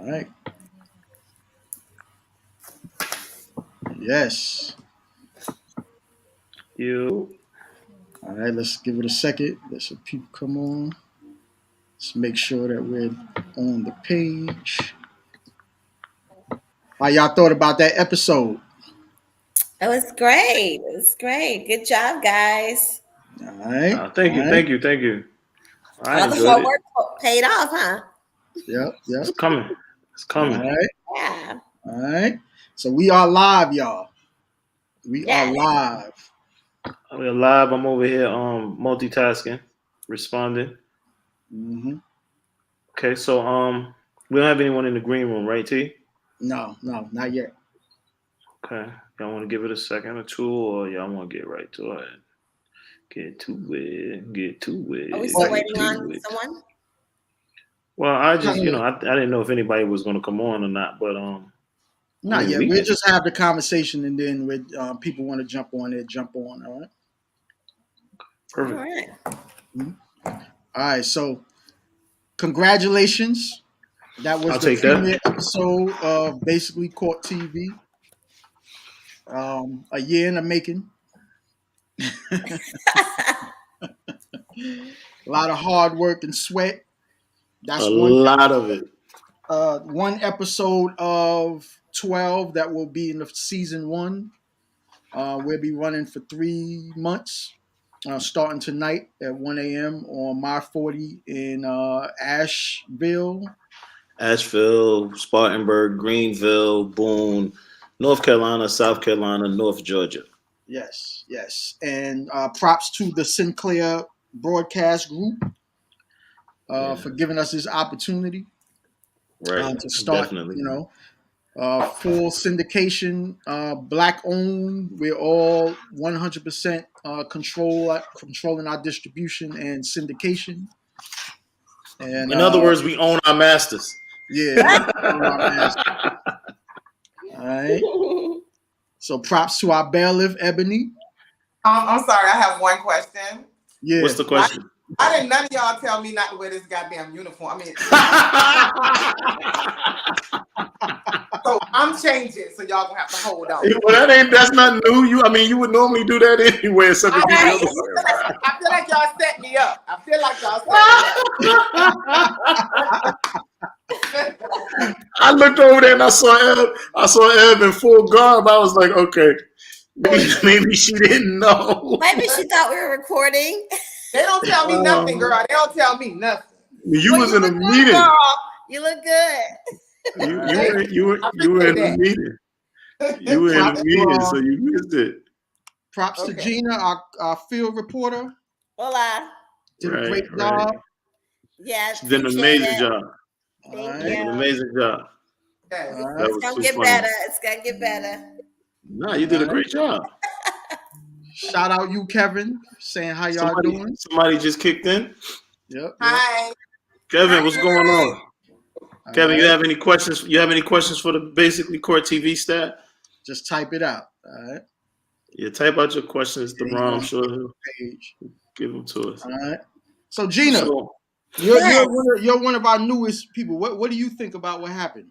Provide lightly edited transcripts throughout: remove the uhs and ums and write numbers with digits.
All right. Yes. You. All right, let's give it a second. Let some people come on. Let's make sure that we're on the page. How y'all thought about that episode? It was great. It was great. Good job, guys. All right. Thank All you, right. thank you, thank you. I All the enjoyed hard it. work paid off, huh? Yep. It's coming. It's All coming. right. Yeah. All right. So we are live, y'all. We are live. We're live. I'm over here multitasking, responding. Mm-hmm. Okay, so we don't have anyone in the green room, right, T? No, not yet. Okay. Y'all want to give it a second or two, or y'all want to get right to it? Get to it. Get to it. Are we still waiting on someone? Well, I just, I didn't know if anybody was going to come on or not, but not yet. We'll just have the conversation, and then with people want to jump on it, jump on. All right. Perfect. All right. Mm-hmm. All right. So, congratulations. That was the premiere episode of Basically Court TV. A year in the making. A lot of hard work and sweat. That's a lot of it. One episode of 12 that will be in the season 1. We'll be running for 3 months, starting tonight at 1 a.m. on My 40 in Asheville, Spartanburg, Greenville, Boone, North Carolina, South Carolina, North Georgia. Yes. And props to the Sinclair Broadcast Group for giving us this opportunity to start, definitely. Full syndication, black owned. We're all 100% controlling our distribution and syndication. And in other words, we own our masters. Yeah. All right. So props to our bailiff, Ebony. I'm sorry, I have one question. Yeah. What's the question? I didn't none of y'all tell me not to wear this goddamn uniform. I mean, so I'm changing, so y'all gonna have to hold on. Well, that's not new. You would normally do that anyway. I feel like y'all set me up. I looked over there and I saw Eb in full garb. I was like, okay, maybe she didn't know. Maybe she thought we were recording. They don't tell me nothing, girl. They don't tell me nothing. You was in a meeting. Girl. You look good. You were in the meeting. You were in the meeting, so you missed it. Props to Gina, our field reporter. Hola. Did a great job. Yes. She did an amazing job. Thank you. An amazing job. It's gonna get better. It's gonna get better. No, you did a great job. Shout out you, Kevin, saying how y'all doing. Somebody just kicked in. Yep. Hi. Kevin, what's going on? Kevin, you have any questions? You have any questions for the Basically Court TV staff? Just type it out. All right. Yeah, type out your questions to Ron. I'm sure he'll give them to us. All right. So Gina, you're one of our newest people. What do you think about what happened?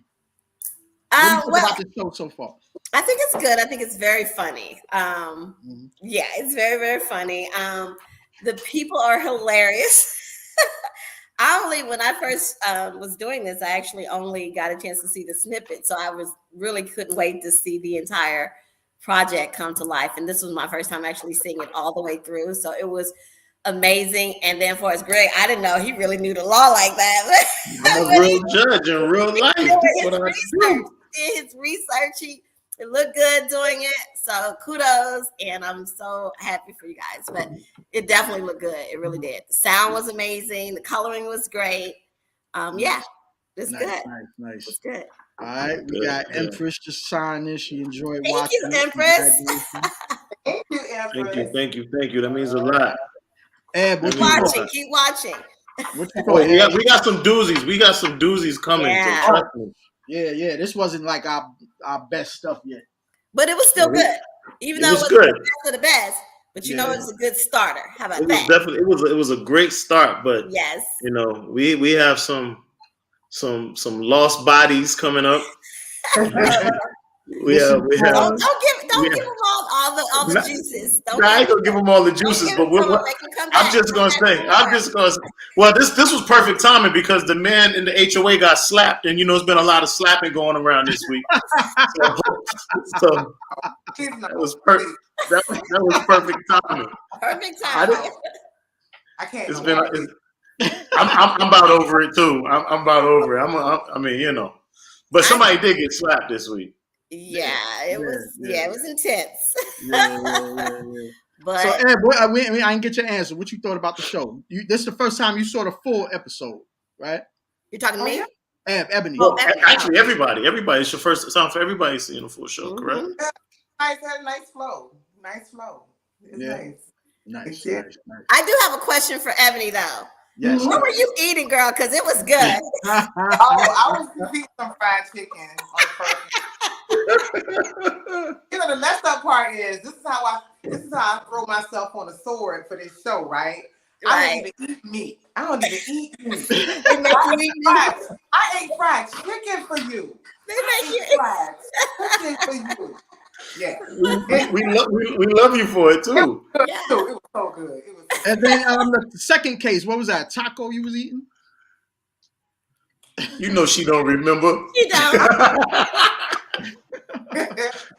What do you think about the show so far? I think it's good. I think it's very funny. Yeah, it's very, very funny. The people are hilarious. When I first was doing this, I actually only got a chance to see the snippet. So I couldn't wait to see the entire project come to life. And this was my first time actually seeing it all the way through. So it was amazing. And then for Greg, I didn't know he really knew the law like that. I'm a real judge in real life. That's what I do. His research, it looked good doing it. So kudos. And I'm so happy for you guys. But it definitely looked good. It really did. The sound was amazing. The coloring was great. Yeah, it's good. Nice. It's good. All right, we got Empress just signed in. She enjoyed watching. Thank you, Empress. Thank you, Empress. Thank you. That means a lot. Keep watching. We got some doozies. We got some doozies coming. Yeah. So trust me. Yeah. This wasn't like our best stuff yet, but it was still good. Even though it wasn't good. The best of the best, but it was a good starter. How about that? It was a great start, but yes, we have some some lost bodies coming up. We Listen, have. Don't give Yeah. them all the juices. Don't I ain't give gonna give them all the juices, give but them some, make them come I'm back. just gonna say, well, this was perfect timing because the man in the HOA got slapped, and it's been a lot of slapping going around this week. So that was perfect. That was perfect timing. Perfect I timing. I can't. It's been. I'm about over it too. I'm about over it. I mean, but somebody did get slapped this week. Yeah, it was intense. Yeah. But So, Ed, boy, I didn't get your answer. What you thought about the show? This is the first time you saw the full episode, right? you're talking to me? Ebony. Well, actually, everybody. It's your first time for everybody seeing the full show, correct? Nice, had a nice flow. Nice flow. It's Nice. I do have a question for Ebony though. Yes. What were you eating, girl? Because it was good. I was eating some fried chicken on the first. The messed up part is this is how I throw myself on a sword for this show, right? I don't even eat meat. I don't even eat meat. They make you eat meat. I ate fried chicken for you. They make you fried chicken for you. Yeah. We love you for it too. It was so good. And then the second case, what was that? Taco you was eating? She don't remember. She don't.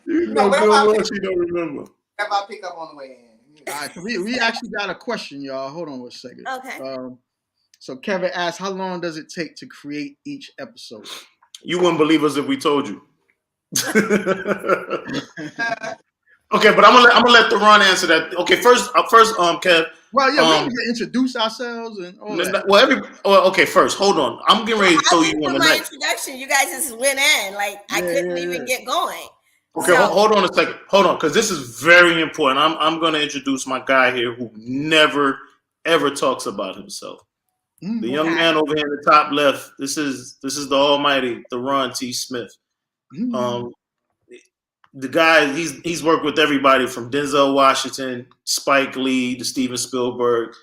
Good well she don't remember. If I pick up on the way in. All right, so we actually got a question, y'all. Hold on a second. Okay. So Kevin asked, how long does it take to create each episode? You wouldn't believe us if we told you. Okay, but I'm gonna let Theron answer that. Okay, first, Kev. Well, yeah, we need to introduce ourselves and all that. Okay, first, hold on. I'm getting ready to throw you on the my neck. introduction. You guys just went in like I couldn't even get going. Okay, hold on a second. Hold on, because this is very important. I'm going to introduce my guy here who never ever talks about himself. The young man over here in the top left. This is the almighty Theron T. Smith. The guy he's worked with everybody from Denzel Washington, Spike Lee to Steven Spielberg.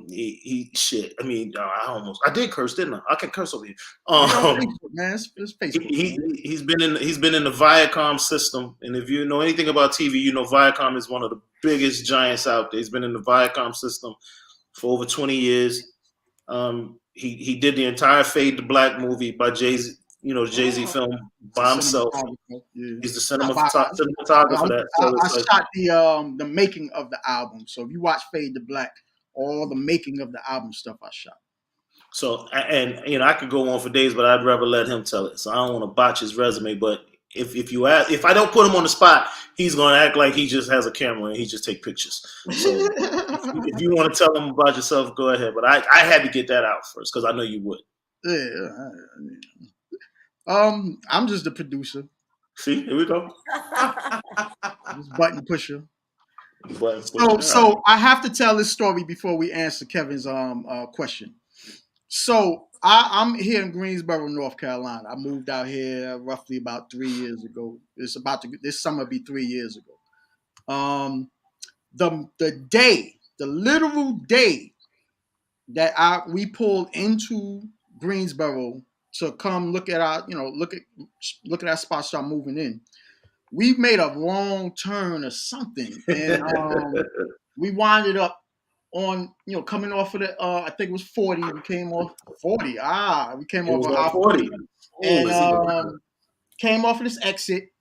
He shit. I mean, I did curse, didn't I? I can curse over here. Man, it's Facebook. He's been in the Viacom system, and if you know anything about TV, you know Viacom is one of the biggest giants out there. He's been in the Viacom system for over 20 years. He did the entire Fade to Black movie by Jay-Z. Jay-Z film by himself. He's the cinematographer for that. So I shot the making of the album. So if you watch Fade to Black, all the making of the album stuff I shot. So and I could go on for days, but I'd rather let him tell it. So I don't want to botch his resume. But if I don't put him on the spot, he's gonna act like he just has a camera and he just take pictures. So if you want to tell him about yourself, go ahead. But I had to get that out first because I know you would. Yeah. I'm just the producer. See, here we go. Just button pusher. But so I have to tell this story before we answer Kevin's question. So I'm here in Greensboro, North Carolina. I moved out here roughly about 3 years ago. This summer be 3 years ago. The literal day that we pulled into Greensboro to come look at our spot, start moving in. We made a wrong turn or something, and we winded up on coming off of the I think it was 40. We came off 40. We came off of our 40 and came off of this exit,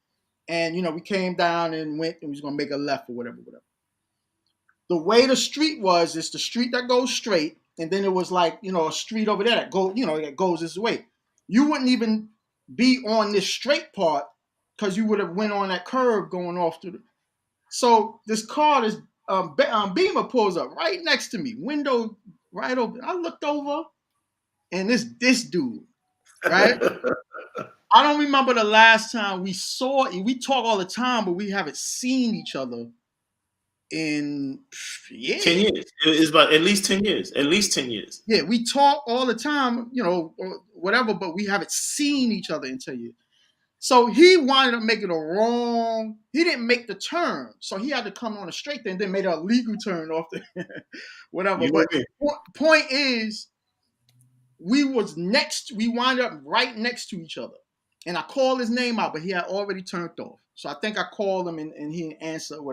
and we came down and went and we was gonna make a left or whatever. The way the street was, it's the street that goes straight, and then it was like a street over there that that goes this way. You wouldn't even be on this straight part because you would have went on that curve going off to the. So this car, this Beamer pulls up right next to me, window right open. I looked over, and this dude, right? I don't remember the last time we saw. We talk all the time, but we haven't seen each other in 10 years. It's about at least 10 years. At least 10 years. Yeah, we talk all the time, or whatever, but we haven't seen each other in 10 years. So he wanted to make it he didn't make the turn. So he had to come on a straight there and then made a legal turn off the whatever. But point is, we wound up right next to each other. And I called his name out, but he had already turned off. So I think I called him and he didn't answer or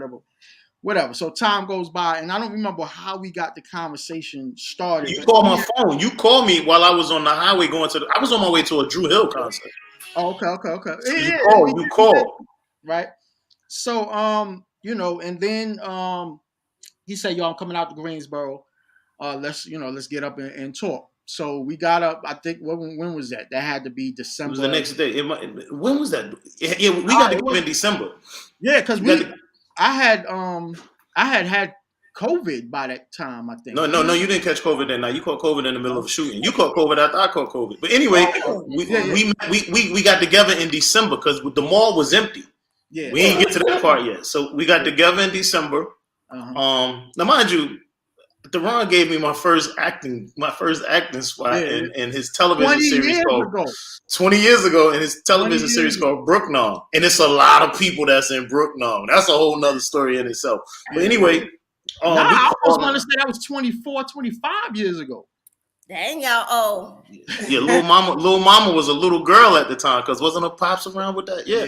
whatever. So time goes by, and I don't remember how we got the conversation started. You called my phone. You called me while I was on the highway I was on my way to a Drew Hill concert. Oh, okay. You called. Right. So, you know, and then he said, "Yo, I'm coming out to Greensboro. Let's get up and talk." So we got up. I think when was that? That had to be December. It was the next day. When was that? Yeah, we got to go in December. Yeah, because I had COVID by that time. I think. No, you didn't catch COVID then. Now you caught COVID in the middle of a shooting. You caught COVID after I caught COVID. But anyway, we got together in December because the mall was empty. Yeah, we ain't get to that part yet. So we got together in December. Now, mind you, Deron gave me my first acting spot in his television series called 20 years ago in his television series called Brooknong. And it's a lot of people that's in Brooknong. That's a whole nother story in itself. But anyway, I was going to say that was 24, 25 years ago. Dang, y'all. Yeah, Lil Mama was a little girl at the time because wasn't her pops around with that? Yeah.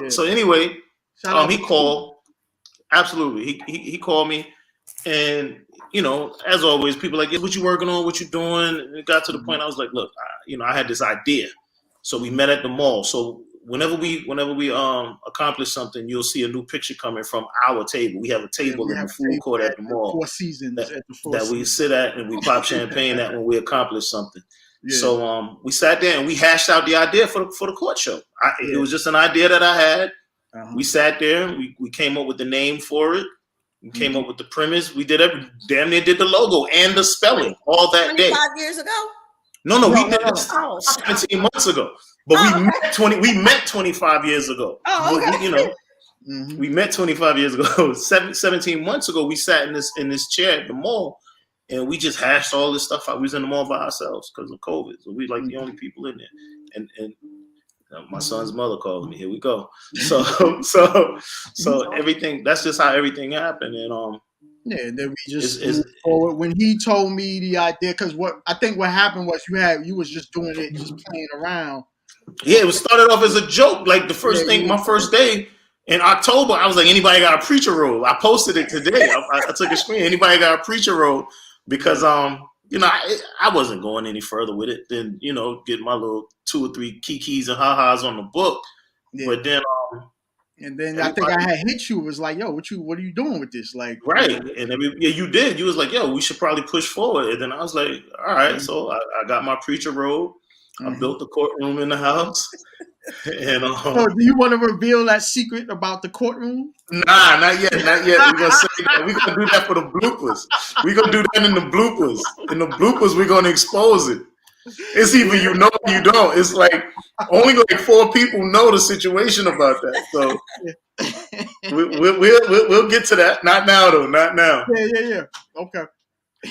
So anyway, he called. Absolutely. He called me. And, you know, as always, people are like, what you working on? What you doing? And it got to the point I was like, look, I had this idea. So we met at the mall. So whenever we accomplish something, you'll see a new picture coming from our table. We have a table in the food court at the mall. Four Seasons that we sit at and we pop champagne at when we accomplish something. Yeah. So we sat there and we hashed out the idea for the court show. It was just an idea that I had. We sat there. We came up with the name for it. We came up with the premise. We did damn near did the logo and the spelling all that day. 25 years ago? No, we did it 17 months ago. But we met 25 years ago. Oh, okay. We met 25 years ago. 17 months ago, we sat in this chair at the mall, and we just hashed all this stuff out. We was in the mall by ourselves because of COVID. So we like the only people in there. And my son's mother called me. Here we go. So everything. That's just how everything happened. And then we just moved forward. When he told me the idea, because what happened was you was just doing it, just playing around. Yeah, it was started off as a joke. Like the first thing, my first day in October, I was like, anybody got a preacher role? I posted it today. I took a screen. Anybody got a preacher role? Because I wasn't going any further with it than get my little 2 or 3 kikis and ha-has on the book. Yeah. But then and then I think I had hit you. Was like, yo, what are you doing with this? Like, right. And then you did. You was like, yo, we should probably push forward. And then I was like, all right. So I got my preacher robe. I built the courtroom in the house. And do you want to reveal that secret about the courtroom? Nah, not yet. We're gonna say that. We're gonna do that for the bloopers. We're gonna do that in the bloopers. In the bloopers, we're gonna expose it. It's either you know or you don't. It's like only like 4 people know the situation about that. So we'll get to that. Not now though. Not now. Yeah. Okay.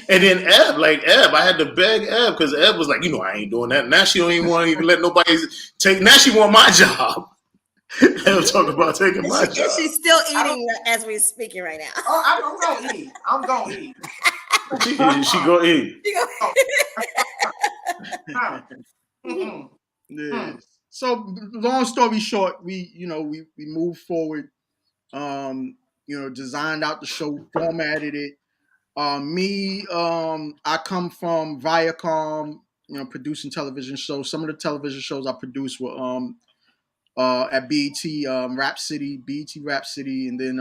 And then Eb, I had to beg Eb because Eb was like, I ain't doing that. Now she don't even want to even let nobody take. Now she want my job. Eb talk about taking my job. She's still eating as we're speaking right now. Oh, I'm gonna eat. I'm gonna eat. She gonna eat. Yeah. So long story short, we moved forward. Designed out the show, formatted it. I come from Viacom, producing television shows. Some of the television shows I produced were at BET Rap City, and then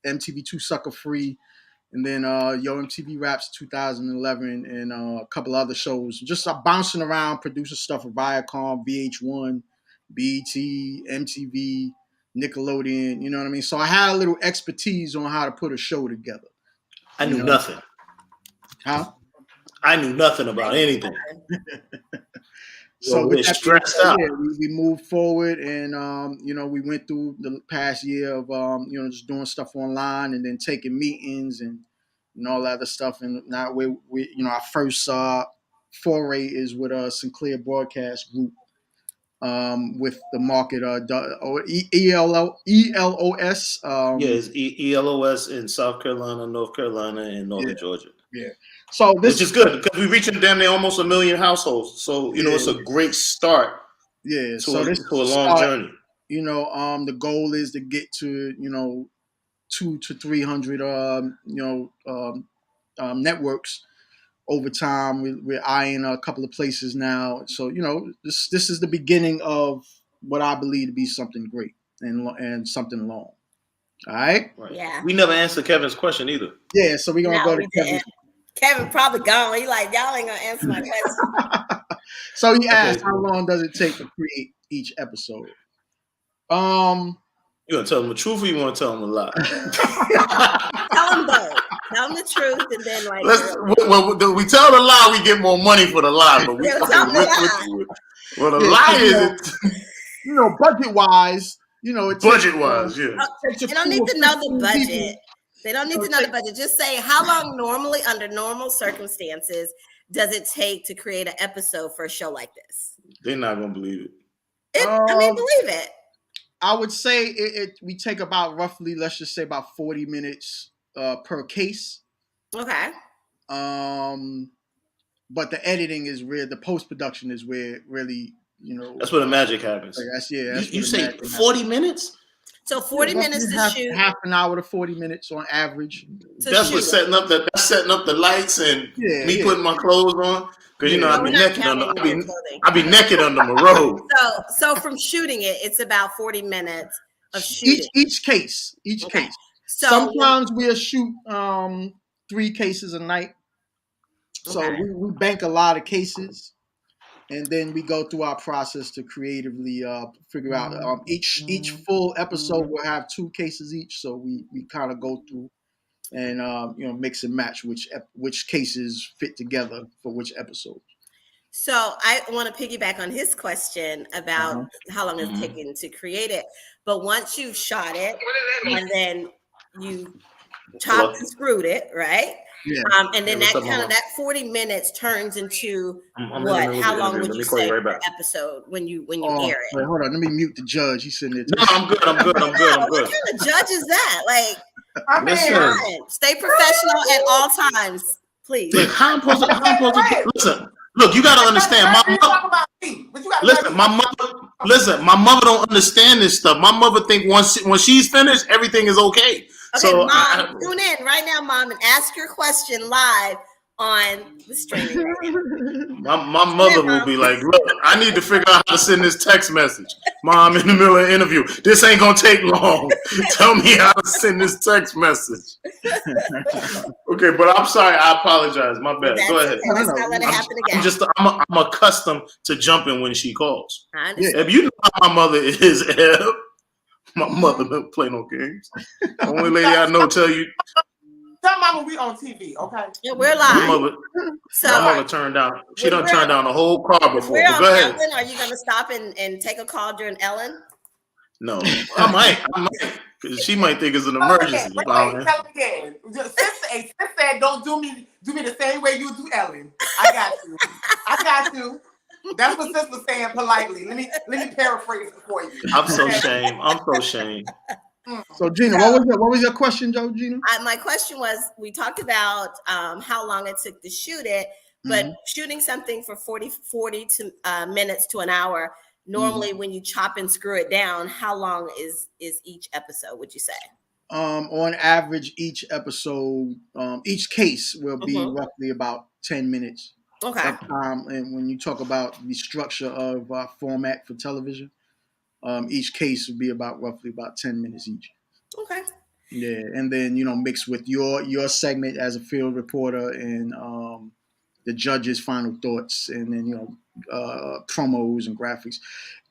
MTV2 Sucker Free, and then Yo MTV Raps 2011, and a couple other shows. Just bouncing around, producing stuff for Viacom, VH1, BET, MTV, Nickelodeon, you know what I mean? So I had a little expertise on how to put a show together. I knew nothing. Huh? I knew nothing about anything. So with that stressed out. We moved forward, and we went through the past year of just doing stuff online, and then taking meetings and all that other stuff. And now we our first foray is with Sinclair Broadcast Group. With the market ELOS. It's ELOS in South Carolina, North Carolina, and Northern Georgia. So this which is good because we're reaching damn near almost 1 million households. So you know, it's a great start so this to a long journey. You know, the goal is to get to 200 to 300 networks over time. We're eyeing a couple of places now. So this is the beginning of what I believe to be something great and something long. All right. Yeah. We never answered Kevin's question either. Yeah. So we're gonna go to Kevin. Kevin probably gone. He like, y'all ain't gonna answer my question. So he asked, how long does it take to create each episode? You gonna tell him the truth or you want to tell him a lie? Tell him both. Tell him the truth, and then like. We tell the lie, we get more money for the lie. But we tell the lie. Well, the lie is, budget wise, budget wise, yeah. They don't need to know the budget. They don't need to know the budget. Just say how long normally, under normal circumstances, does it take to create an episode for a show like this? They're not gonna believe it. Believe it. I would say we take about roughly, let's just say about 40 minutes per case. Okay. But the editing is where the post-production is where really, that's where the magic happens. You say 40 minutes? So 40 minutes to shoot. Half an hour to 40 minutes on average. That's what's setting up the lights and me putting my clothes on. Because I'd be naked under my robe. So from shooting it, it's about 40 minutes of shooting. Each case. So sometimes we'll shoot 3 cases a night. So we bank a lot of cases, and then we go through our process to creatively figure out each full episode will have 2 cases each. So we kind of go through and mix and match which cases fit together for which episode. So I want to piggyback on his question about how long it's taken to create it. But once you've shot it and then you chopped and screwed it, right? Yeah. And then that 40 minutes turns into what? How long would you say per episode when you air it? Wait, hold on, let me mute the judge. He's sitting there. No, I'm good. What kind of judge is that? Like, stay professional at all times, please. Look, how I'm supposed to listen. Look, you gotta understand. My mother don't understand this stuff. My mother think when she's finished, everything is okay. Okay, so, Mom, tune in right now, Mom, and ask your question live on the streaming. My mother will be like, look, I need to figure out how to send this text message. Mom, in the middle of the interview, this ain't gonna take long. Tell me how to send this text message. Okay, but I'm sorry. I apologize. My bad. Go ahead. Let's not let it happen again. I'm accustomed to jumping when she calls. I understand. If you know how my mother is, my mother don't play no games. The only lady I know tell you. Tell Mama we on TV, okay? Yeah, we're live. My mother turned down. She done turned down the whole car before. But go ahead. Ellen, are you gonna stop and take a call during Ellen? No, I might. Because she might think it's an emergency. Wait, tell me again. Sis said, don't do me the same way you do Ellen. I got you. That's what Sis was saying politely. Let me paraphrase it for you. I'm so ashamed. So Gina, what was your question, Joe? Gina, my question was: we talked about how long it took to shoot it, but shooting something for 40 minutes to an hour. Normally, when you chop and screw it down, how long is each episode? Would you say? On average, each episode, each case will be roughly about 10 minutes. Okay. And when you talk about the structure of format for television, each case would be roughly about 10 minutes each. Okay. Yeah, and then mix with your segment as a field reporter and the judge's final thoughts, and then promos and graphics.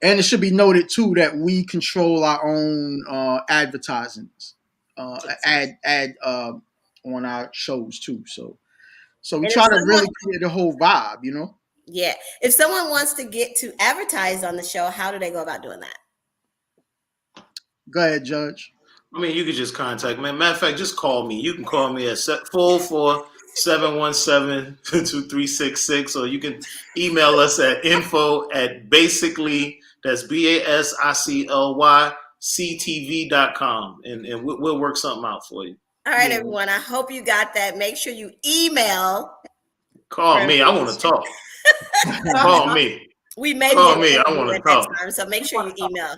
And it should be noted too that we control our own advertisements, ad on our shows too. So we try to really create the whole vibe, Yeah. If someone wants to get to advertise on the show, how do they go about doing that? Go ahead, Judge. I mean, you could just contact me. Matter of fact, just call me. You can call me at 447-172-3366, or you can email us at info@basically, that's BASICLY CTV.com, and we'll work something out for you. All right, Yeah. everyone. I hope you got that. Make sure you email. Call me. I want to talk. Call me. We may Call be me. I able to wanna do it talk. next time, so make sure you email.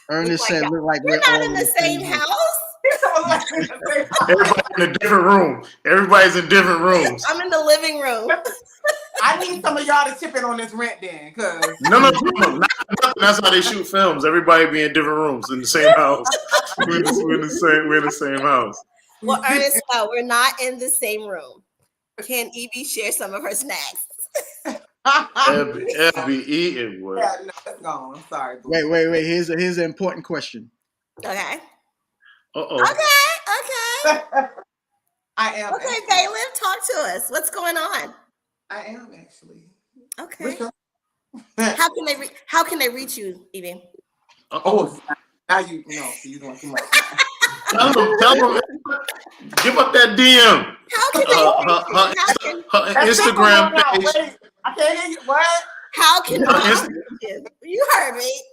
Ernest said, "Look like We're we're not all in the same house. Everybody's in a different room. Everybody's in different rooms. I'm in the living room. I need some of y'all to chip in on this rent then, cause No, nothing. That's how they shoot films. Everybody be in different rooms in the same house. We're in the same house. Well, Ernest, no, we're not in the same room. Can Evie share some of her snacks? Eb be eating what? yeah, no, it's gone. I'm sorry. Boo. Wait. Here's an important question. Okay. Uh-oh. Okay. I am. Okay, actually. Bailiff, talk to us. What's going on? I am actually. Okay. What's How can they reach you, Evie? Uh-oh. Oh, now you know. So you doing too much. Tell them. Give up that DM. How can they reach you? Her That's Instagram simple now. page. Wait, I can't hear you. What? How can No, they it's- reach you? You heard me.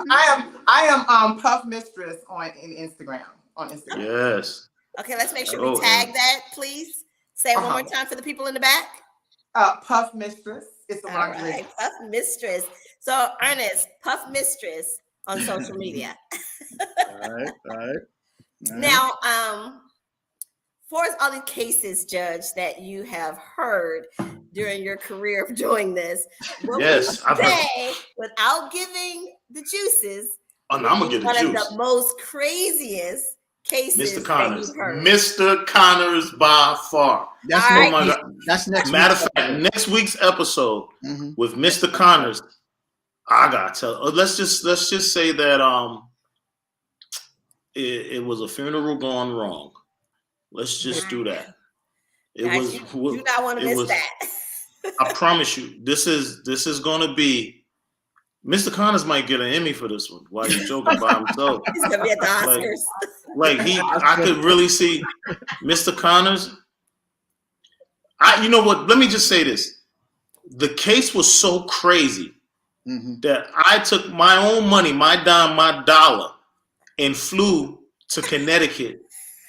I am Puff Mistress on Instagram. Yes. Okay, let's make sure Oh, we tag that, please. Say it one more Uh-huh. time for the people in the back. Puff Mistress. It's a All lingerie. right, Puff Mistress. So, Ernest, Puff Mistress on social media. All right. Now, for all the cases, Judge, that you have heard during your career of doing this, what Yes, would I've you heard. say, without giving the juices, Oh, no, I'm gonna get one the of juice. the most craziest cases Mr. Connors. that you've heard? Mr. Connors by far. That's All Oh right. my God. That's next. Matter week. of fact, next week's episode Mhm. with Mr. Connors, I gotta tell. Let's just say that it was a funeral gone wrong. Let's just do that. It Guys, was. you do not want to it miss was- that. I promise you, this is gonna be. Mr. Connors might get an Emmy for this one. Why you joking by himself? He's gonna be at the Oscars. Like I could really see Mr. Connors. You know what? Let me just say this: the case was so crazy Mhm. that I took my own money, my dime, my dollar, and flew to Connecticut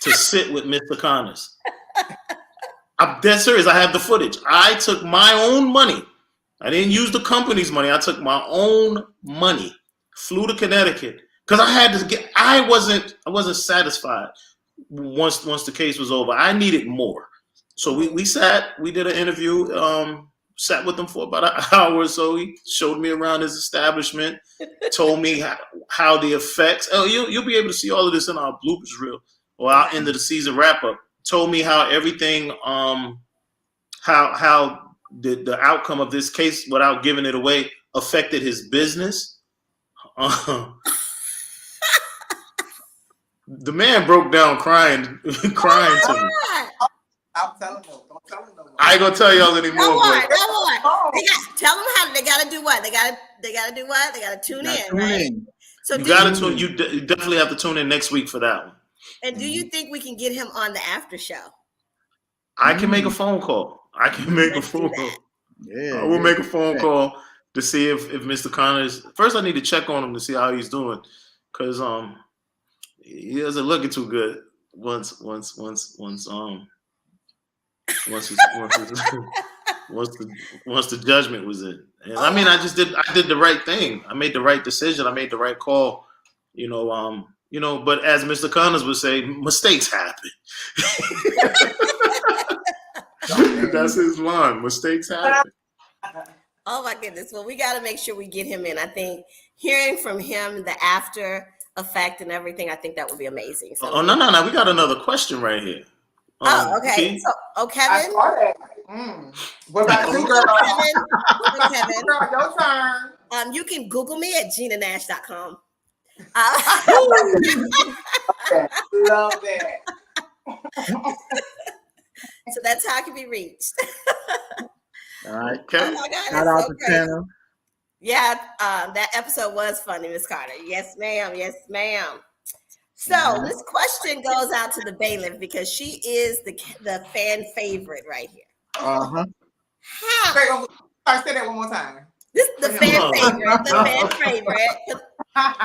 to sit with Mr. Connors. I'm dead serious. I have the footage. I took my own money. I didn't use the company's money. I took my own money, flew to Connecticut because I had to get. I wasn't satisfied once the case was over. I needed more. So we sat. We did an interview. Sat with him for about an hour or so. He showed me around his establishment, told me how the effects. Oh, you'll be able to see all of this in our bloopers reel or our end of the season wrap up. Told me how everything, how the outcome of this case, without giving it away, affected his business. The man broke down crying to me. I'm telling you. Don't tell them no more. I ain't gonna tell y'all anymore. No more. but Tell them how they gotta do what. They gotta do what. They gotta tune Now, in, tune right? in. So you do gotta you, tune. You definitely have to tune in next week for that one. and do you think we can get him on the after show? I can make a phone call. I can make a Let's do phone that. call. Yeah. I will make a phone Yeah. call to see if Mr. Connors. First, I need to check on him to see how he's doing, because he doesn't look too good. Once the judgment was in, and I mean, I did the right thing. I made the right decision. I made the right call. But as Mr. Connors would say, mistakes happen. That's his line. Mistakes happen. Oh my goodness. Well, we got to make sure we get him in. I think hearing from him the after effect and everything, I think that would be amazing. So, Oh, no. We got another question right here. okay. Key? So, I Kevin. saw that. What about you, girl? Kevin. Girl, your turn. You can Google me at GinaNash.com. Love that. So that's how I can be reached. All right. Oh Okay. my God, Shout that's out so to great. Tanner. Yeah, that episode was funny, Miss Carter. Yes, ma'am. Yes, ma'am. So Mhm. this question goes out to the bailiff because she is the fan favorite right here. Uh-huh. How? Say that one more time. This is the fan Oh. favorite. The fan favorite.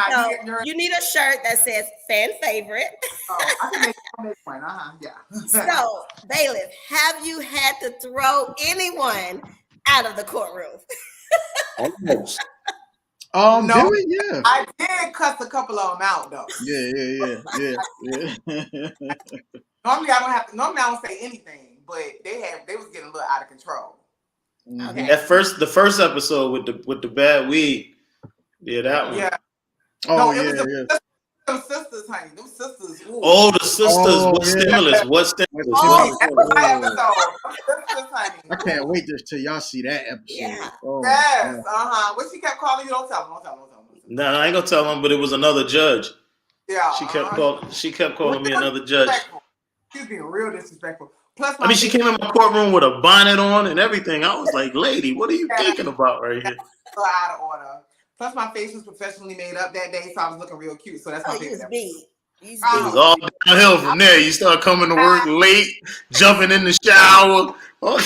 So You're- you need a shirt that says fan favorite. oh, I can make one. Yeah. So, Bailiff, have you had to throw anyone out of the courtroom? Almost. No. Billy, yeah. I did cuss a couple of them out though. Yeah. Normally I don't have to. Normally I don't say anything, but they was getting a little out of control. Okay. The first episode with the bad weed. Yeah, that one. Yeah. Oh, No, it was yeah. them sisters, honey. Them sisters. Ooh. Oh, the sisters. Oh, What yeah. stimulus? What stimulus? Oh, Yeah. that was my episode. Them sisters, honey. I can't wait till y'all see that episode. Yeah. Oh, Yes. What she kept calling you? Don't tell them. No, I ain't gonna tell them, but it was another judge. Yeah. She kept calling me another judge. She was being real disrespectful. Plus, I mean, she came in my courtroom with a bonnet on and everything. I was like, lady, what are you thinking about right here? out of order. Plus, my face was professionally made up that day, so I was looking real cute. So that's my Oh, you was favorite. beat. You was It was beat. all downhill from there. You start coming to work late, jumping in the shower. Oh.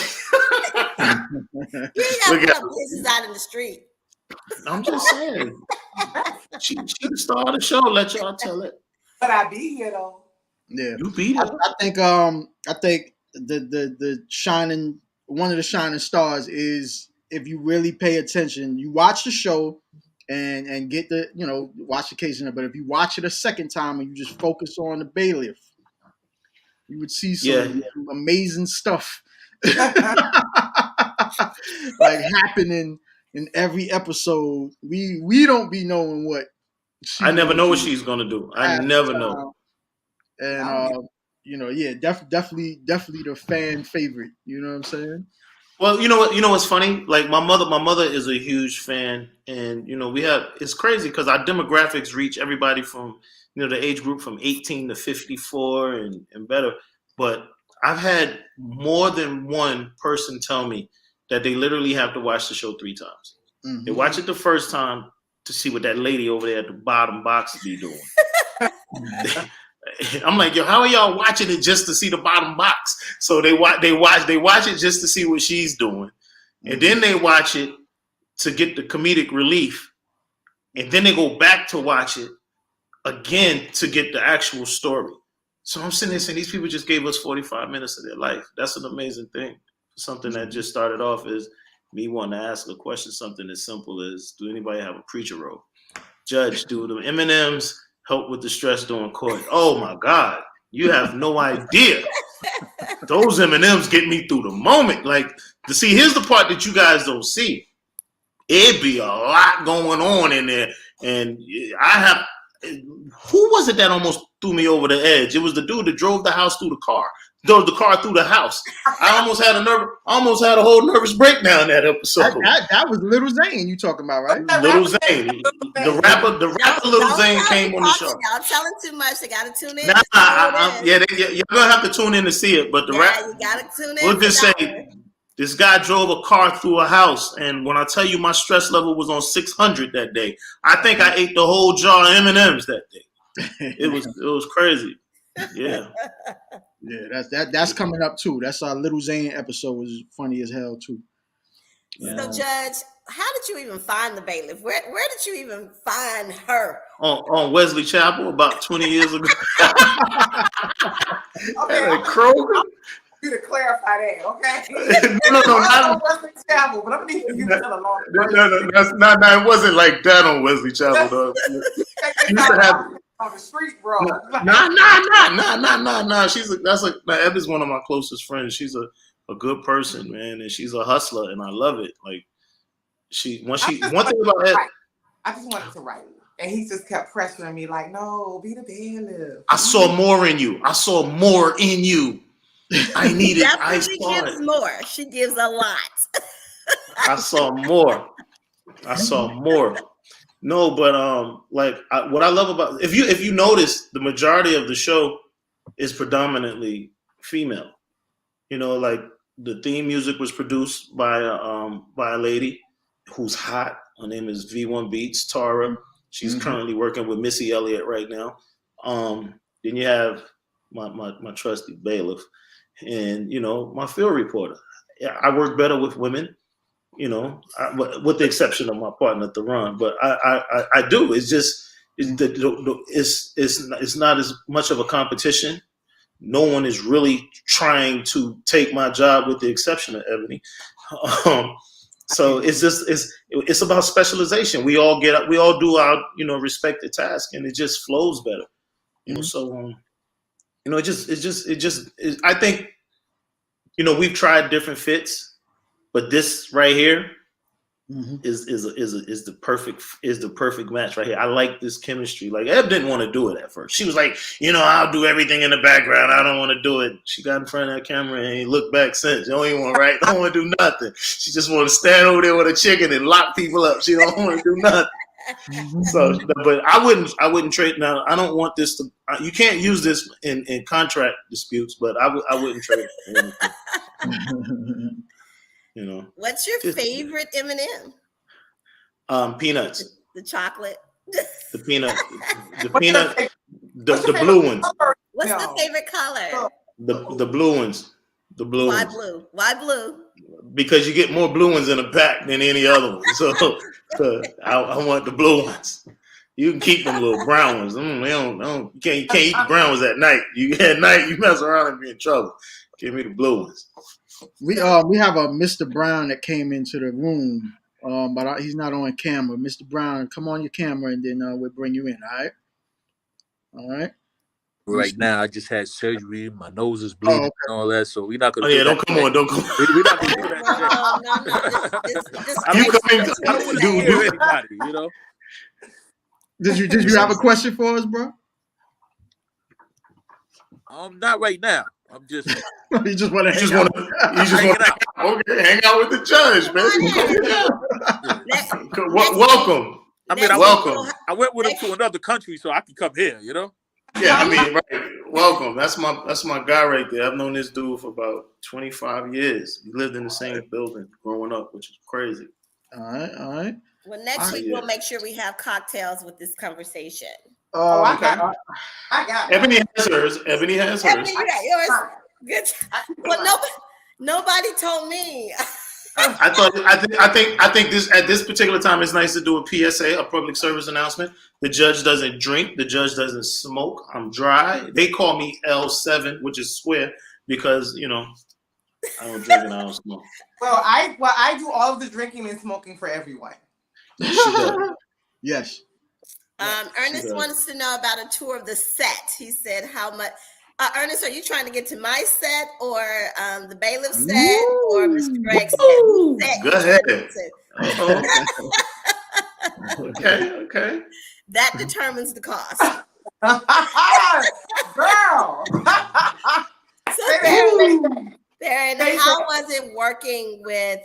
You ain't Look got at- to put business out in the street. I'm just saying. She the star of the show. Let y'all tell it. But I be here though. Yeah. You beat I it. think the shining one of the shining stars is if you really pay attention, you watch the show and get the watch the case in it. But if you watch it a second time and you just focus on the bailiff, you would see some amazing stuff like happening in every episode. We don't be knowing what. I never know what she's gonna do. I never know. And definitely the fan favorite. You know what I'm saying? Well, you know what's funny? Like my mother is a huge fan, and it's crazy because our demographics reach everybody from the age group from 18 to 54 and better. But I've had more than one person tell me that they literally have to watch the show 3 times. Mm-hmm. They watch it the first time to see what that lady over there at the bottom box be doing. I'm like, yo, how are y'all watching it just to see the bottom box? So they watch it just to see what she's doing, and then they watch it to get the comedic relief, and then they go back to watch it again to get the actual story. So I'm sitting there saying these people just gave us 45 minutes of their life. That's an amazing thing. Something that just started off as me wanting to ask a question, something as simple as, do anybody have a preacher robe? Judge, do the M&Ms help with the stress during court? Oh my God, you have no idea. Those M&Ms get me through the moment. Like, here's the part that you guys don't see. It'd be a lot going on in there. And who was it that almost threw me over the edge? It was the dude that drove the house through the car. Drove the car through the house. I almost had a whole nervous breakdown that episode. That was Little Zane you talking about, right? Little Zane. The rapper Little Zane came on the show. Y'all telling too much. They gotta tune in. You're gonna have to tune in to see it. But you gotta tune in. We'll just say this guy drove a car through a house, and when I tell you my stress level was on 600 that day, I think I ate the whole jar of M&Ms that day. It was crazy. Yeah. Yeah, that's coming up too. That's our Little Zane episode was funny as hell too. So, Judge, how did you even find the bailiff? Where did you even find her? On Wesley Chapel about 20 years ago. Okay, Kroger. you to clarify that, okay? No, not Wesley Chapel, but I'm needing you to tell a long story. No, it wasn't like that on Wesley Chapel, though. Used to have on the street, bro. Nah. Eb is one of my closest friends. She's a good person, man, and she's a hustler, and I love it. Like one thing about Eb, I just wanted to write, and he just kept pressuring me, like, "No, be the bailiff." I saw more in you. I saw more in you. I needed. I She saw gives it. more. She gives a lot. I saw more. No, but what I love about if you notice, the majority of the show is predominantly female. Like the theme music was produced by a lady who's hot. Her name is V1 Beats, Tara. She's currently working with Missy Elliott right now. Then you have my trusty bailiff, and my field reporter. I work better with women. you know, with the exception of my partner Theron. But I do. It's just it's not as much of a competition. No one is really trying to take my job, with the exception of Ebony. So it's about specialization. We all do our respected task, and it just flows better. So I think we've tried different fits, but this right here is the perfect match right here. I like this chemistry. Like, Eb didn't want to do it at first. She was like, I'll do everything in the background. I don't want to do it. She got in front of that camera and ain't looked back since. She don't even want to write. Don't want to do nothing. She just want to stand over there with a chicken and lock people up. She don't want to do nothing. So, but I wouldn't trade. Now, I don't want this to. You can't use this in contract disputes, but I wouldn't trade it. What's your favorite M&M? Peanuts. The chocolate. The peanut. The blue ones. What's the favorite color? The blue ones. The blue Why ones. blue? Why blue? Because you get more blue ones in a pack than any other one. So I want the blue ones. You can keep them little brown ones. You can't eat the brown ones at night. At night you mess around and be in trouble. Give me the blue ones. We have a Mr. Brown that came into the room, but he's not on camera. Mr. Brown, come on your camera, and then we'll bring you in. All right. Right now, I just had surgery. My nose is bleeding and all that, so we're not gonna. Don't come on. We're not gonna do that. I don't want to hear anybody. Did you have a question for us, bro? Not right now. I'm just. You just want to hang out. Okay, hang out with the judge, man. Welcome. Welcome. I went with him to another country, so I can come here. Yeah, right. Welcome. That's my guy right there. I've known this dude for about 25 years. We lived in the same building growing up, which is crazy. All right. Well, next week we'll make sure we have cocktails with this conversation. I got it. Ebony has hers. Ebony, you got yours. Good. Well, nobody told me. I think this at this particular time it's nice to do a PSA, a public service announcement. The judge doesn't drink. The judge doesn't smoke. I'm dry. They call me L7, which is square, because I don't drink and I don't smoke. Well, I do all of the drinking and smoking for everyone. She does. Yes. Ernest wants to know about a tour of the set. He said, "How much?" Ernest, are you trying to get to my set or the bailiff set or Mr. Greg's set? Go ahead. Okay. That determines the cost. Girl. So Theron, how was it working with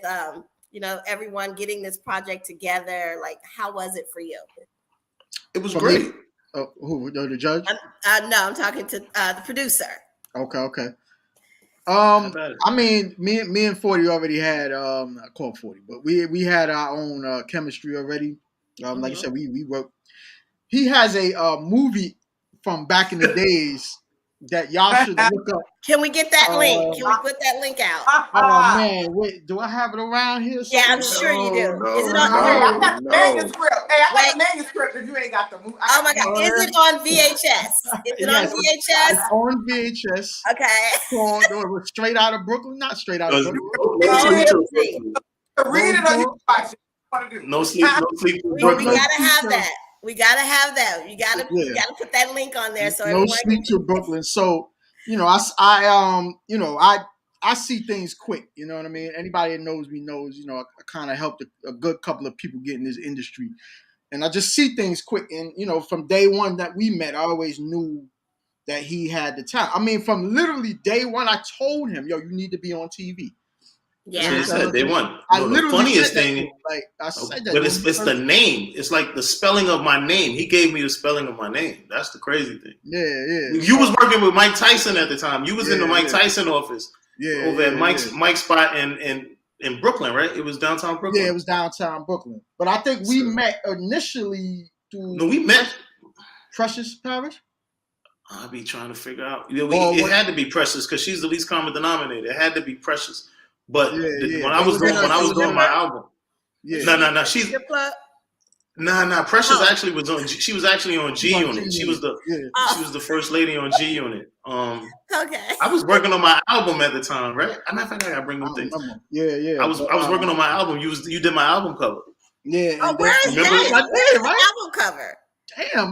everyone getting this project together? Like, how was it for you? It was great. Who? The judge? No, I'm talking to the producer. Okay. I mean, me and 40 already had I call 40, but we had our own chemistry already. Like you said, we worked. He has a movie from back in the days that y'all should look up. Can we get that link? Can we put that link out? Oh man, wait, do I have it around here? Yeah, I'm sure you do. Is it on? I got the manuscript. Hey, I got the manuscript. If you ain't got the movie. Oh my God, is it on VHS? Is it on VHS? It's on VHS. Okay. It was Straight Out of Brooklyn, not Straight Out of Brooklyn. Read it or you watch it. No sleep. We gotta have that. We gotta have that. You gotta put that link on there so everyone. No Sleep to Brooklyn. So I see things quick. You know what I mean? Anybody that knows me knows. I kind of helped a good couple of people get in this industry, and I just see things quick. And from day one that we met, I always knew that he had the talent. I mean, from literally day one, I told him, "Yo, you need to be on TV." Yeah, they said day one. The funniest thing, I said that, but it's the name. It's like the spelling of my name. He gave me the spelling of my name. That's the crazy thing. Yeah. You was working with Mike Tyson at the time. You was in the Mike Tyson office. Over at Mike's spot in Brooklyn, right? It was downtown Brooklyn. Yeah, it was downtown Brooklyn. But I think we met initially through. No, we met Precious Parish. I'll be trying to figure out. It had to be Precious because she's the least common denominator. It had to be Precious. But when I was doing my album, no, she's Precious actually was on. She was actually on G Unit. She was the first lady on G Unit. Okay. I was working on my album at the time, right? I think I gotta bring them things. Yeah. I was working on my album. You did my album cover. Yeah. Oh, where is that? Right? Album cover. Damn,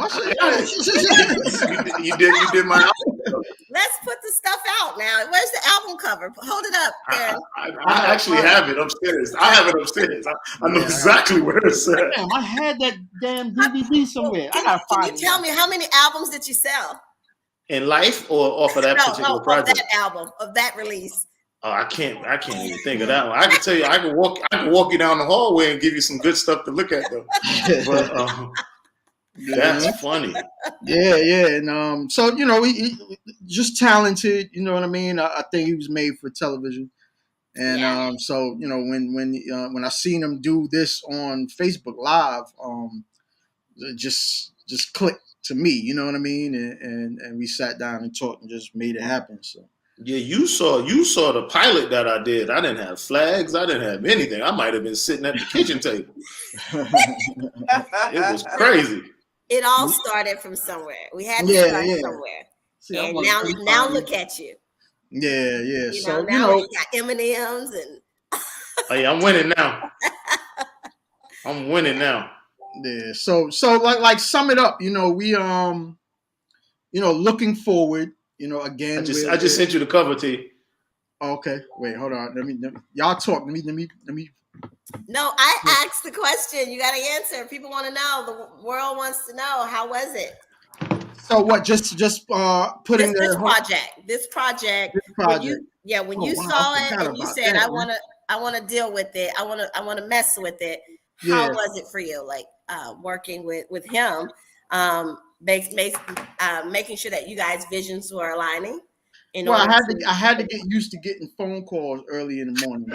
you did my album cover. Let's put the stuff out now. Where's the album cover? Hold it up, Karen. I actually have it upstairs. I have it upstairs. I know exactly where it's at. Damn, I had that damn DVD somewhere. I gotta find it. Can you tell me how many albums did you sell? In life or off of that particular project? Of that album, of that release. Oh, I can't even think of that one. I can tell you, I can walk you down the hallway and give you some good stuff to look at though. But that's funny. Yeah, and so he just talented. You know what I mean? I think he was made for television, and so when I seen him do this on Facebook Live, it just clicked to me. You know what I mean? And we sat down and talked and just made it happen. So. Yeah, you saw the pilot that I did. I didn't have flags. I didn't have anything. I might have been sitting at the kitchen table. It was crazy. It all started from somewhere. We had to start somewhere. See, and now look at you. Yeah. Now we got M&Ms and. Oh yeah, I'm winning now. I'm winning now. Yeah. So like sum it up. We looking forward. Again. I just sent you the cover, T. Okay. Wait. Hold on. Let me. Y'all talk. Let me. No, I asked the question. You got to answer. People want to know. The world wants to know. How was it? So what? Just putting this project. When you saw it and you said, "I want to deal with it. I want to mess with it." How was it for you? Like working with him, making sure that you guys' visions were aligning. I had to get used to getting phone calls early in the morning.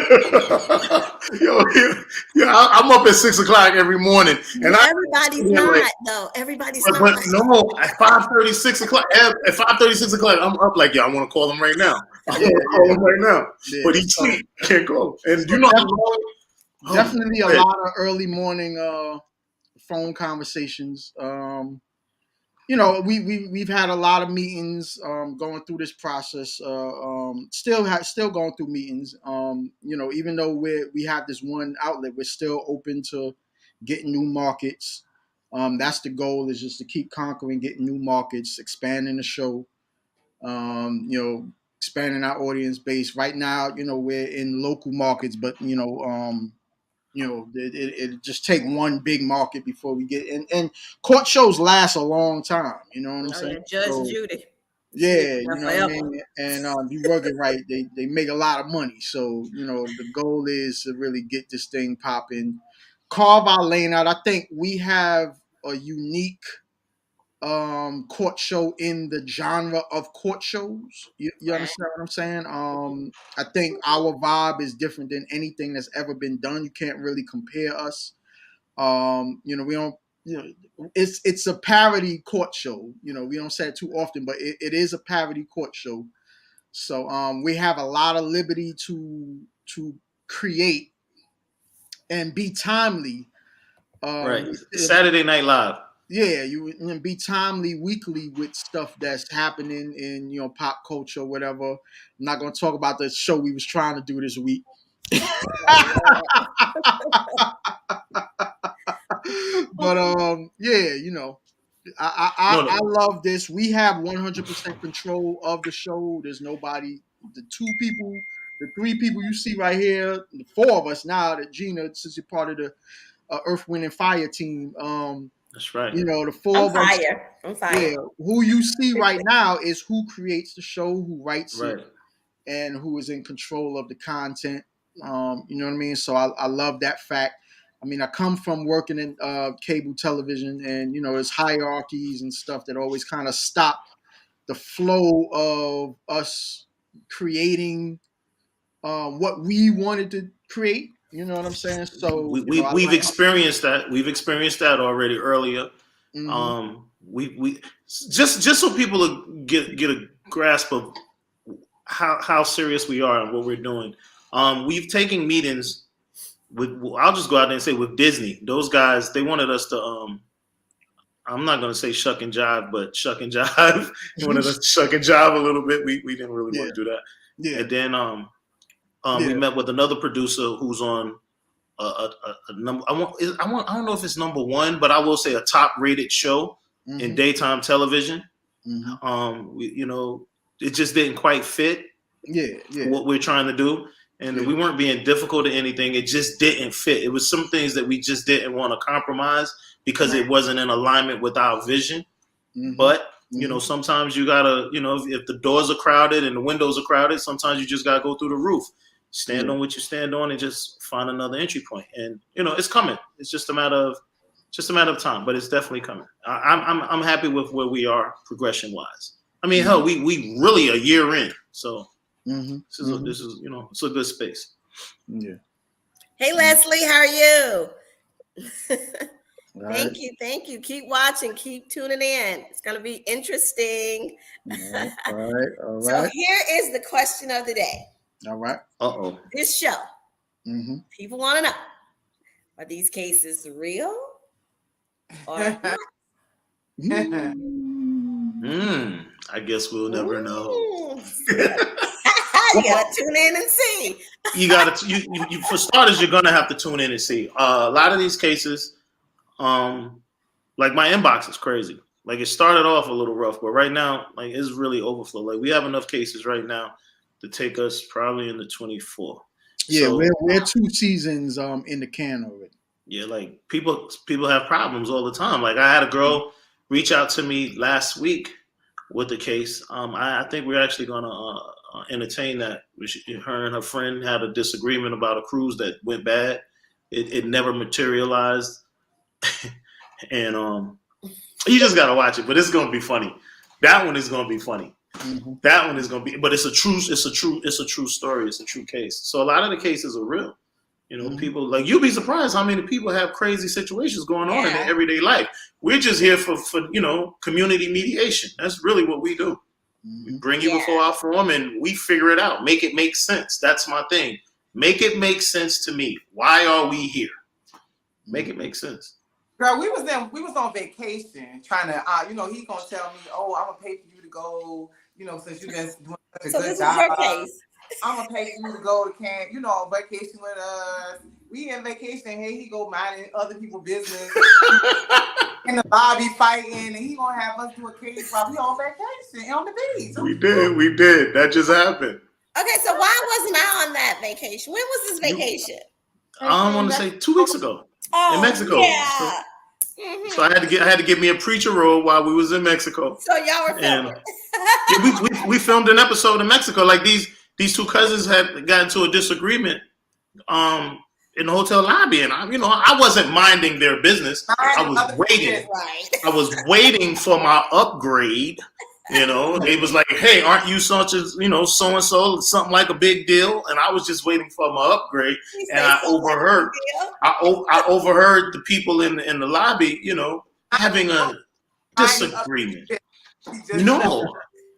I'm up at 6:00 every morning, and everybody's not though. Everybody's not. But no, at 5:30, 6:00, at 5:30, 6:00, I'm up like, I want to call him right now. I want to call him right now. Yeah, but he's sleep. I can't call him. And definitely a lot of early morning phone conversations. We've had a lot of meetings going through this process. Still going through meetings. Even though we have this one outlet, we're still open to getting new markets. That's the goal, is just to keep conquering, getting new markets, expanding the show. Expanding our audience base. Right now, we're in local markets, but it just take one big market before we get in. And court shows last a long time. You know what I'm saying? Judge Judy. Yeah, you know what I mean? And you working right, they make a lot of money. So, the goal is to really get this thing popping, carve our lane out. I think we have a unique court show in the genre of court shows. You understand what I'm saying? I think our vibe is different than anything that's ever been done. You can't really compare us. We don't. It's a parody court show. We don't say it too often, but it is a parody court show. So we have a lot of liberty to create and be timely. Right. Saturday Night Live. Yeah, you be timely weekly with stuff that's happening in pop culture, whatever. I'm not gonna talk about the show we was trying to do this week. But I love this. We have 100% control of the show. There's nobody. The three people you see right here, the four of us now. That Gina, since you're part of the Earth, Wind, and Fire team. That's right. The four of us. I'm fire. Yeah, who you see right now is who creates the show, who writes it, and who is in control of the content. You know what I mean? So I love that fact. I mean, I come from working in cable television, and there's hierarchies and stuff that always kind of stop the flow of us creating what we wanted to create. You know what I'm saying? So we've experienced that. We've experienced that already earlier. Mm-hmm. We just so people get a grasp of how serious we are and what we're doing. We've taken meetings with. I'll just go out there and say with Disney. Those guys, they wanted us to. I'm not going to say shuck and jive, but shuck and jive. They wanted us to shuck and jive a little bit. We didn't really want to do that. Yeah. And then we met with another producer who's on a number. I don't know if it's number one, but I will say a top rated show in daytime television. It just didn't quite fit. What we're trying to do. And we weren't being difficult or anything. It just didn't fit. It was some things that we just didn't want to compromise because it wasn't in alignment with our vision. But, sometimes you got to, if the doors are crowded and the windows are crowded, sometimes you just got to go through the roof. Stand on what you stand on and just find another entry point. And, it's coming. It's just a matter of time, but it's definitely coming. I'm happy with where we are progression-wise. I mean, hell, we really a year in. So. This is it's a good space. Yeah. Hey Leslie, how are you? Right. Thank you. Keep watching, keep tuning in. It's gonna be interesting. All right. So here is the question of the day. All right. This show. People want to know: are these cases real or not? I guess we'll never know. You gotta tune in and see. You for starters, you're gonna have to tune in and see. A lot of these cases, like my inbox is crazy. Like it started off a little rough, but right now, like it's really overflow. Like we have enough cases right now to take us probably into 24. Yeah, so, we're 2 seasons in the can already. Yeah, like people have problems all the time. Like I had a girl reach out to me last week with the case. I think we're actually gonna entertain that. Her and her friend had a disagreement about a cruise that went bad. It never materialized, and you just gotta watch it. But it's gonna be funny. That one is gonna be funny. That one is gonna be. But it's a true story. It's a true case. So a lot of the cases are real. People like you'll be surprised how many people have crazy situations going on in their everyday life. We're just here for community mediation. That's really what we do. We bring you before our forum and we figure it out. Make it make sense. That's my thing. Make it make sense to me. Why are we here? Make it make sense. Girl, we was on vacation trying to he gonna tell me, oh, I'm gonna pay for you to go, since you guys doing such a good job. Her case. I'm gonna pay for you to go to camp, vacation with us. We in vacation, here he go minding other people's business in the lobby fighting, and he gonna have us do a case while we on vacation on the beach. We did. That just happened. Okay, so why wasn't I on that vacation? When was this vacation? I want to say 2 weeks ago in Mexico. Yeah. So I had to get me a preacher role while we was in Mexico. So y'all were filming. we filmed an episode in Mexico. Like these 2 cousins had gotten into a disagreement in the hotel lobby, and I wasn't minding their business. I was waiting. Right. I was waiting for my upgrade. It was like, hey, aren't you such as so and so, something like a big deal? And I was just waiting for my upgrade, and I overheard. I overheard the people in the lobby, having a disagreement.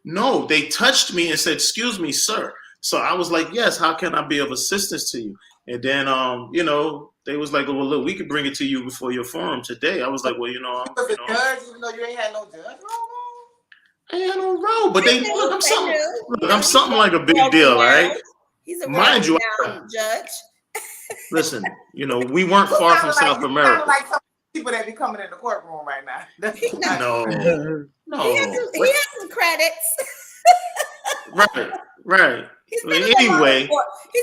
No, they touched me and said, "Excuse me, sir." So I was like, "Yes, how can I be of assistance to you?" And then, they was like, "Well, look, we could bring it to you before your forum today." I was like, "Well, judge, even though you ain't had no judge. I ain't had no role, but I'm something like a big deal, right? He's a mind you, judge. Listen, we weren't far from South America. Like some people that be coming in the courtroom right now. No. He has some credits. Right. Anyway,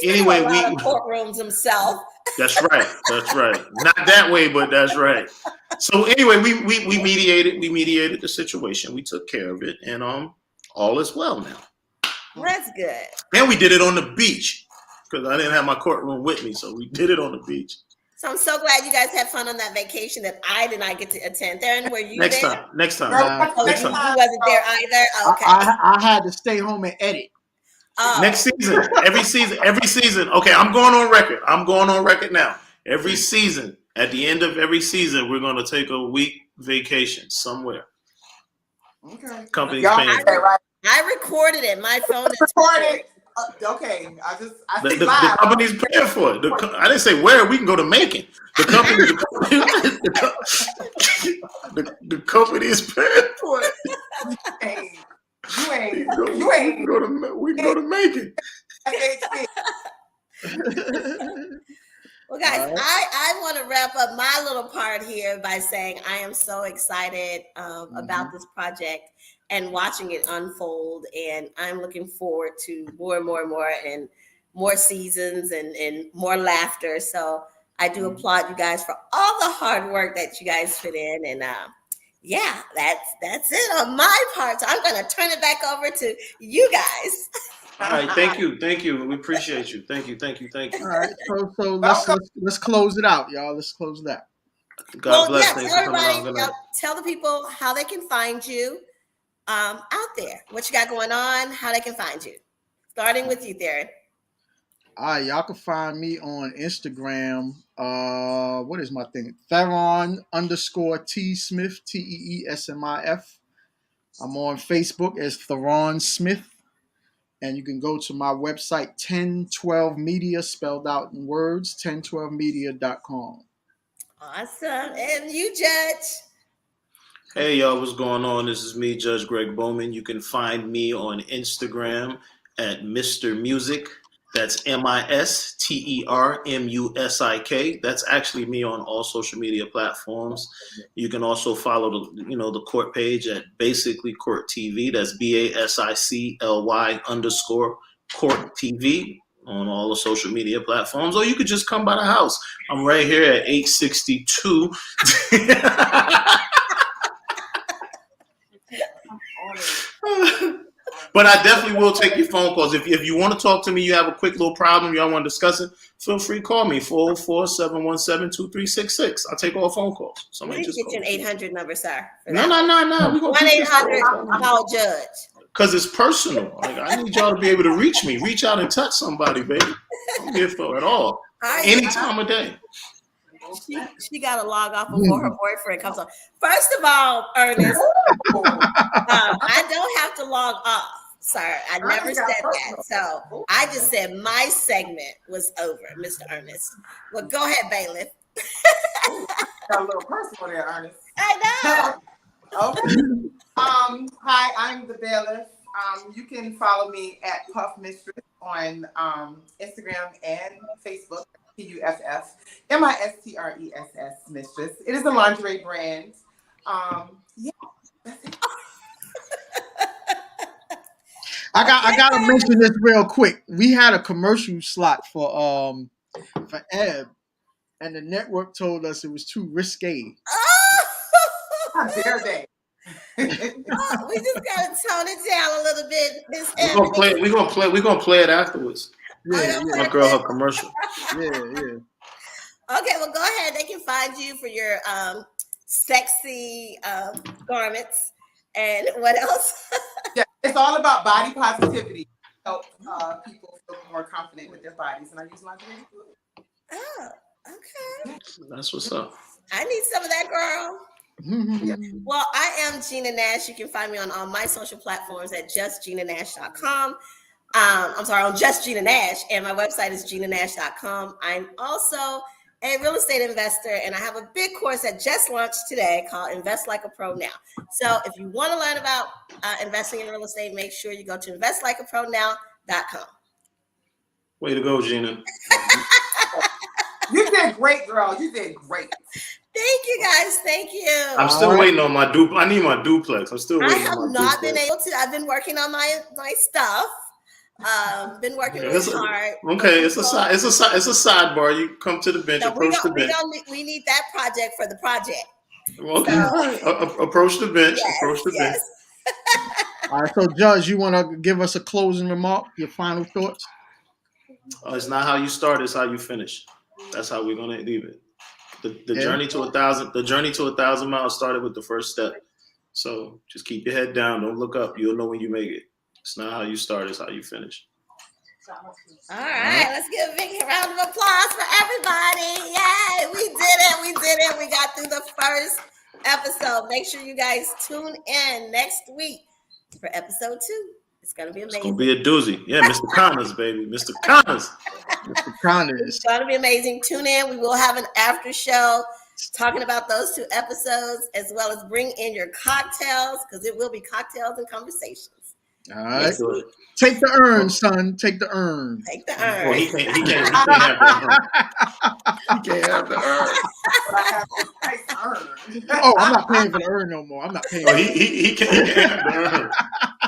we courtrooms himself. That's right. Not that way, but that's right. So anyway, we mediated the situation. We took care of it, and all is well now. That's good. And we did it on the beach because I didn't have my courtroom with me, so we did it on the beach. So I'm so glad you guys had fun on that vacation that I did not get to attend. Darren, were you next there? time. Next time. You wasn't there either. Okay. I had to stay home and edit. Oh. Next season, every season. Okay, I'm going on record now. Every season, at the end of every season, we're going to take a week vacation somewhere. Okay. Company's paying. I recorded it. My phone is recorded. Okay, I The, say the live. company's paying for it. I didn't say where. We can go to Macon. The company, the company is paying for it. You ain't. We can go to Macon. Well, guys, All right. I want to wrap up my little part here by saying I am so excited about this project and watching it unfold. And I'm looking forward to more and more and more and more seasons and more laughter. So I do applaud you guys for all the hard work that you guys put in. And yeah, that's it on my part. So I'm going to turn it back over to you guys. All right, thank you. We appreciate you. Thank you. All right, so let's close it out, y'all. Let's close it out. God bless. Yeah, Thanks tell for coming everybody, on. tell the people how they can find you out there. What you got going on? How they can find you. Starting with you, Theron. All right, y'all can find me on Instagram. What is my thing? Theron_T Smith, TEESMIF. I'm on Facebook as Theron Smith. And you can go to my website, 1012 Media, spelled out in words, 1012media.com. Awesome. And you, Judge. Hey, y'all, what's going on? This is me, Judge Greg Bowman. You can find me on Instagram at Mr. Music. That's MISTERMUSIK. That's actually me on all social media platforms. You can also follow the court page at Basically Court TV. That's BASICLY_Court TV on all the social media platforms. Or you could just come by the house. I'm right here at 862. But I definitely will take your phone calls. If you want to talk to me, you have a quick little problem, y'all want to discuss it, feel free to call me, 404-717-2366. I'll take all phone calls. Somebody just get you an 800 number, sir. No. 1-800 call Judge. Because it's personal. Like, I need y'all to be able to reach me. Reach out and touch somebody, baby. I'm here for it all. Any time of day. She got to log off before her boyfriend comes on. First of all, Ernest, I don't have to log off, sir. I never said that. So I just said my segment was over, Mr. Ernest. Well, go ahead, Bailiff. Got a little personal there, Ernest. I know. Okay. Hi, I'm the Bailiff. You can follow me at Puff Mistress on Instagram and Facebook. PUFF MISTRESS Mistress. It is a lingerie brand. Yeah, that's it. I gotta mention this real quick. We had a commercial slot for Ebb, and the network told us it was too risque. How dare they? We just gotta tone it down a little bit. We're gonna play it afterwards. Yeah. My girl, her commercial. Yeah. Okay, well, go ahead. They can find you for your sexy garments. And what else? Yeah, it's all about body positivity. Help people feel more confident with their bodies. And I use lingerie to do it. Oh, okay. That's what's up. I need some of that, girl. Well, I am Gina Nash. You can find me on all my social platforms at justginanash.com. I'm sorry, on Just Gina Nash, and my website is ginanash.com. I'm also a real estate investor, and I have a big course that just launched today called Invest Like a Pro Now. So if you want to learn about investing in real estate, make sure you go to investlikeapronow.com. Way to go, Gina. You did great, girl. You did great. Thank you, guys. Thank you. I'm still waiting on my duplex. I need my duplex. I'm still waiting. I have not been able to. I've been working on my stuff. Been working really hard. Okay, it's a sidebar. You come to the bench, approach the bench. We need that project for the project. Okay, approach the bench. Yes, approach the bench. All right, so Judge, you want to give us a closing remark, your final thoughts? It's not how you start; it's how you finish. That's how we're gonna leave it. The journey to 1,000. The journey to 1,000 miles started with the first step. So just keep your head down. Don't look up. You'll know when you make it. It's not how you start, it's how you finish. All right, let's give a big round of applause for everybody. Yay, we did it. We got through the first episode. Make sure you guys tune in next week for episode 2. It's gonna be It's amazing. gonna be a doozy. Yeah, Mr. Connors, baby, Mr. Connors. Mr. Connors. It's gonna be amazing. Tune in. We will have an after show talking about those 2 episodes, as well as bring in your cocktails, because it will be cocktails and conversations. All right. Next week. Take the urn, son. Take the urn. Take the Oh, urn. he can't have that. You can't have the urn. But I have to pay the urn. Oh, I'm not paying for the urn no more. I'm not paying. Oh, he can't have that.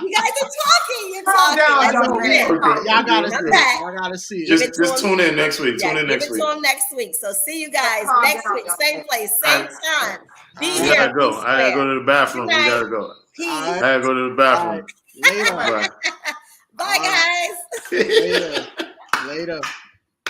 You guys are talking. You're Calm talking. down, Let's young do man. it. Okay. Y'all gotta Come see back. it. Y'all gotta see it. Give it to Just him. tune in next week. Yeah, Tune in give next it week. to them next week. So see you guys Calm next down, week, young same man. place, same time. Be I here. gotta go. Be I gotta go square. to the bathroom. We Good night. gotta go. Peace. All I gotta go to the bathroom. Later. Bye. Bye, guys. Later. Later.